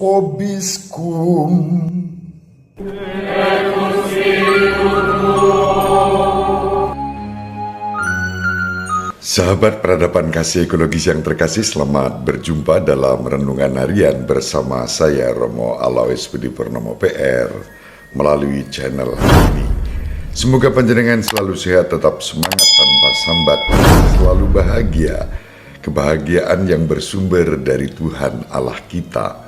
vobiscum. Sahabat peradaban kasih ekologis yang terkasih, selamat berjumpa dalam Renungan Harian bersama saya Romo Alois Budi Purnomo PR melalui channel ini. Semoga panjenengan selalu sehat, tetap semangat tanpa sambat, selalu bahagia. Kebahagiaan yang bersumber dari Tuhan Allah kita.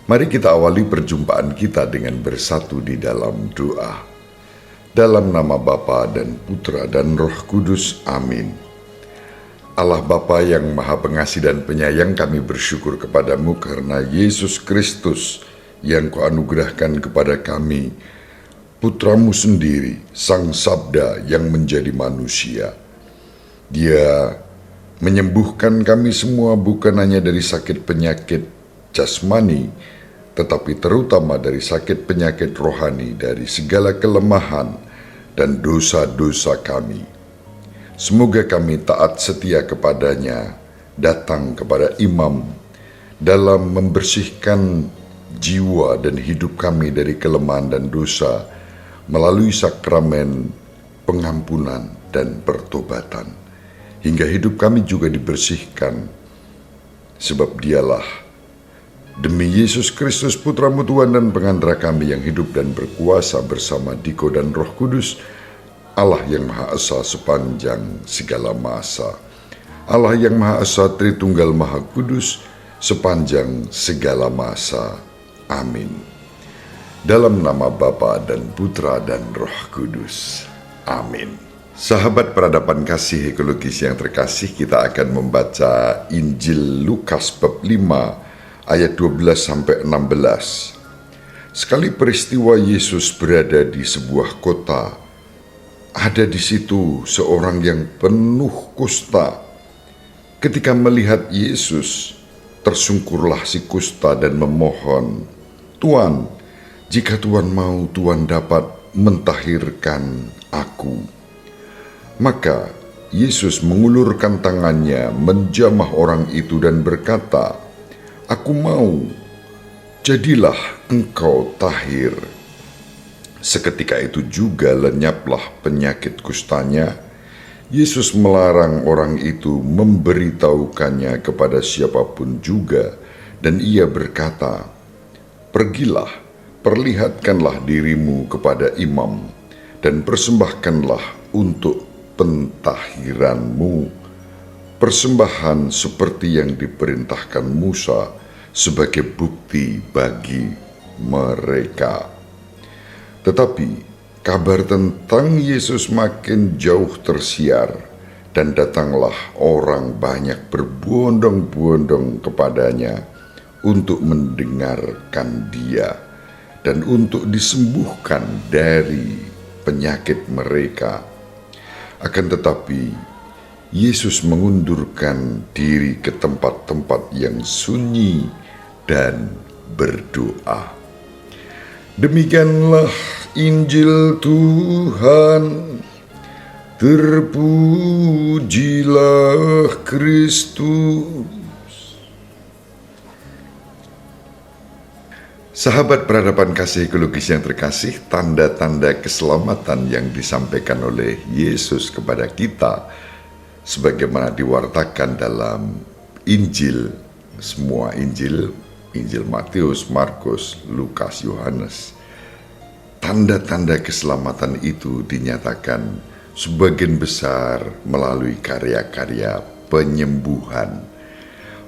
Mari kita awali perjumpaan kita dengan bersatu di dalam doa. Dalam nama Bapa dan Putra dan Roh Kudus, amin. Allah Bapa yang Maha Pengasih dan Penyayang, kami bersyukur kepadamu karena Yesus Kristus yang Kau anugerahkan kepada kami, Putramu sendiri, Sang Sabda yang menjadi manusia. Dia menyembuhkan kami semua bukan hanya dari sakit penyakit jasmani, tetapi terutama dari sakit penyakit rohani, dari segala kelemahan dan dosa-dosa kami. Semoga kami taat setia kepadanya, datang kepada imam dalam membersihkan jiwa dan hidup kami dari kelemahan dan dosa melalui sakramen pengampunan dan pertobatan. Hingga hidup kami juga dibersihkan, sebab dialah demi Yesus Kristus Putramu Tuhan dan pengantara kami yang hidup dan berkuasa bersama Diko dan Roh Kudus, Allah yang Maha Esa sepanjang segala masa, Allah yang Maha Esa Tritunggal Maha Kudus sepanjang segala masa. Amin. Dalam nama Bapa dan Putra dan Roh Kudus. Amin. Sahabat peradaban kasih ekologis yang terkasih, kita akan membaca Injil Lukas bab 5 ayat 12-16. Sekali peristiwa Yesus berada di sebuah kota, ada di situ seorang yang penuh kusta. Ketika melihat Yesus, tersungkurlah si kusta dan memohon, "Tuan, jika Tuan mau, Tuan dapat mentahirkan aku." Maka Yesus mengulurkan tangannya, menjamah orang itu dan berkata, "Aku mau, jadilah engkau tahir." Seketika itu juga lenyaplah penyakit kustanya. Yesus melarang orang itu memberitahukannya kepada siapapun juga, dan ia berkata, "Pergilah, perlihatkanlah dirimu kepada imam, dan persembahkanlah untuk pentahiranmu persembahan seperti yang diperintahkan Musa sebagai bukti bagi mereka." Tetapi kabar tentang Yesus makin jauh tersiar, dan datanglah orang banyak berbondong-bondong kepadanya untuk mendengarkan dia dan untuk disembuhkan dari penyakit mereka. Akan tetapi Yesus mengundurkan diri ke tempat-tempat yang sunyi dan berdoa. Demikianlah Injil Tuhan. Terpujilah Kristus. Sahabat peradaban kasih ekologis yang terkasih, tanda-tanda keselamatan yang disampaikan oleh Yesus kepada kita sebagaimana diwartakan dalam Injil, semua Injil Matius, Markus, Lukas, Yohanes. Tanda-tanda keselamatan itu dinyatakan sebagian besar melalui karya-karya penyembuhan.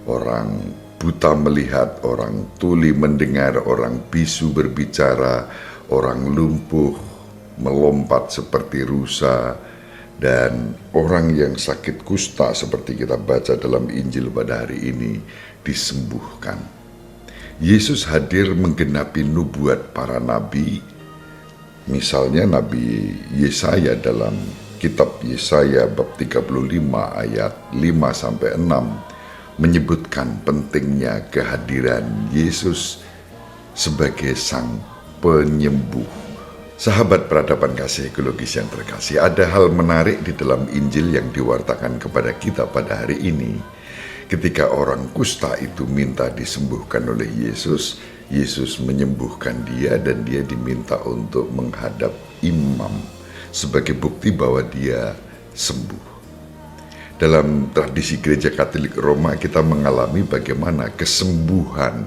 Orang buta melihat, orang tuli mendengar, orang bisu berbicara, orang lumpuh melompat seperti rusa, dan orang yang sakit kusta seperti kita baca dalam Injil pada hari ini disembuhkan. Yesus hadir menggenapi nubuat para nabi. Misalnya Nabi Yesaya dalam kitab Yesaya bab 35 ayat 5-6 menyebutkan pentingnya kehadiran Yesus sebagai sang penyembuh. Sahabat peradaban kasih ekologis yang terkasih, ada hal menarik di dalam Injil yang diwartakan kepada kita pada hari ini. Ketika orang kusta itu minta disembuhkan oleh Yesus, Yesus menyembuhkan dia dan dia diminta untuk menghadap imam sebagai bukti bahwa dia sembuh. Dalam tradisi Gereja Katolik Roma kita mengalami bagaimana kesembuhan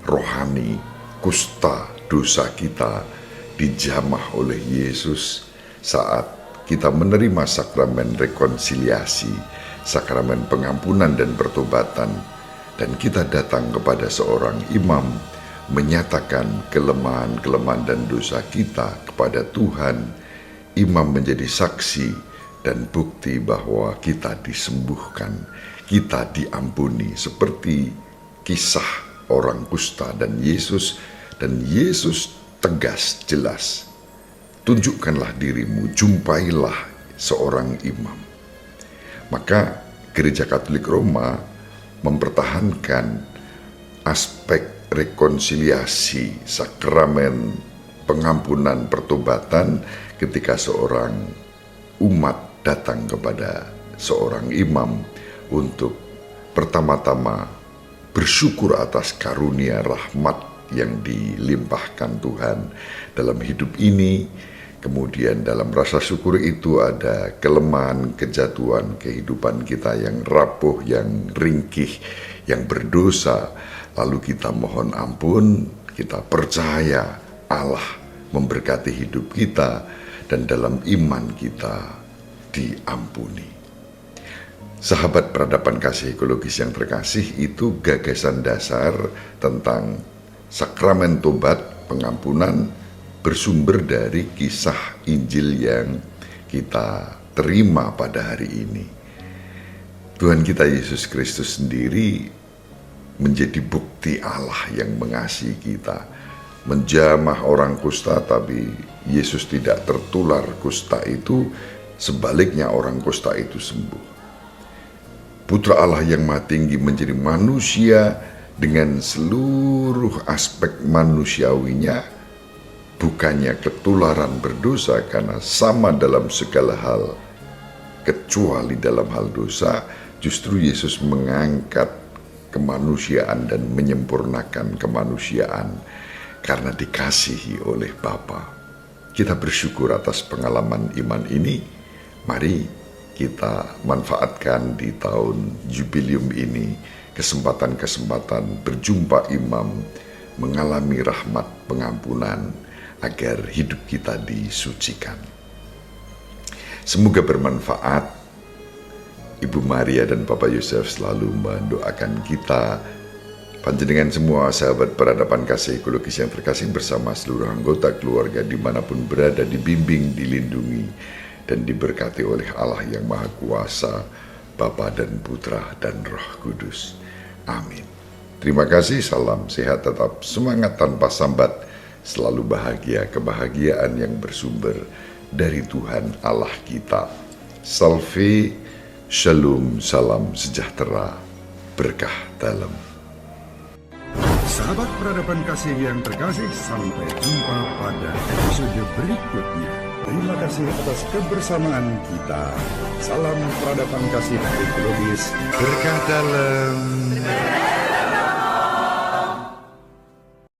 rohani, kusta dosa kita dijamah oleh Yesus saat kita menerima sakramen rekonsiliasi, sakramen pengampunan dan pertobatan, dan kita datang kepada seorang imam menyatakan kelemahan-kelemahan dan dosa kita kepada Tuhan. Imam menjadi saksi dan bukti bahwa kita disembuhkan, kita diampuni, seperti kisah orang kusta dan Yesus tegas, jelas. Tunjukkanlah dirimu, jumpailah seorang imam. Maka Gereja Katolik Roma mempertahankan aspek rekonsiliasi, sakramen pengampunan, pertobatan ketika seorang umat datang kepada seorang imam untuk pertama-tama bersyukur atas karunia rahmat yang dilimpahkan Tuhan dalam hidup ini. Kemudian dalam rasa syukur itu ada kelemahan, kejatuhan kehidupan kita yang rapuh, yang ringkih, yang berdosa. Lalu kita mohon ampun, kita percaya Allah memberkati hidup kita dan dalam iman kita diampuni. Sahabat peradaban kasih ekologis yang terkasih, itu gagasan dasar tentang sakramen tobat, pengampunan, bersumber dari kisah Injil yang kita terima pada hari ini. Tuhan kita Yesus Kristus sendiri menjadi bukti Allah yang mengasihi kita. Menjamah orang kusta, tapi Yesus tidak tertular kusta itu, sebaliknya orang kusta itu sembuh. Putra Allah yang Maha Tinggi menjadi manusia dengan seluruh aspek manusiawinya, bukannya ketularan berdosa karena sama dalam segala hal, kecuali dalam hal dosa. Justru Yesus mengangkat kemanusiaan dan menyempurnakan kemanusiaan karena dikasihi oleh Bapa. Kita bersyukur atas pengalaman iman ini. Mari kita manfaatkan di tahun jubilium ini kesempatan-kesempatan berjumpa imam, mengalami rahmat pengampunan agar hidup kita disucikan. Semoga bermanfaat. Ibu Maria dan Papa Yosef selalu mendoakan kita. Panjenengan semua sahabat peradaban kasih ekologis yang terkasih bersama seluruh anggota keluarga dimanapun berada, dibimbing, dilindungi, dan diberkati oleh Allah yang Maha Kuasa, Bapa dan Putra dan Roh Kudus. Amin. Terima kasih, salam sehat, tetap semangat tanpa sambat, selalu bahagia, kebahagiaan yang bersumber dari Tuhan Allah kita. Salve, shalom, salam sejahtera, berkah dalam. Sahabat peradaban kasih yang terkasih, sampai jumpa pada episode berikutnya. Terima kasih atas kebersamaan kita. Salam peradaban kasih ekologis, berkah dalam.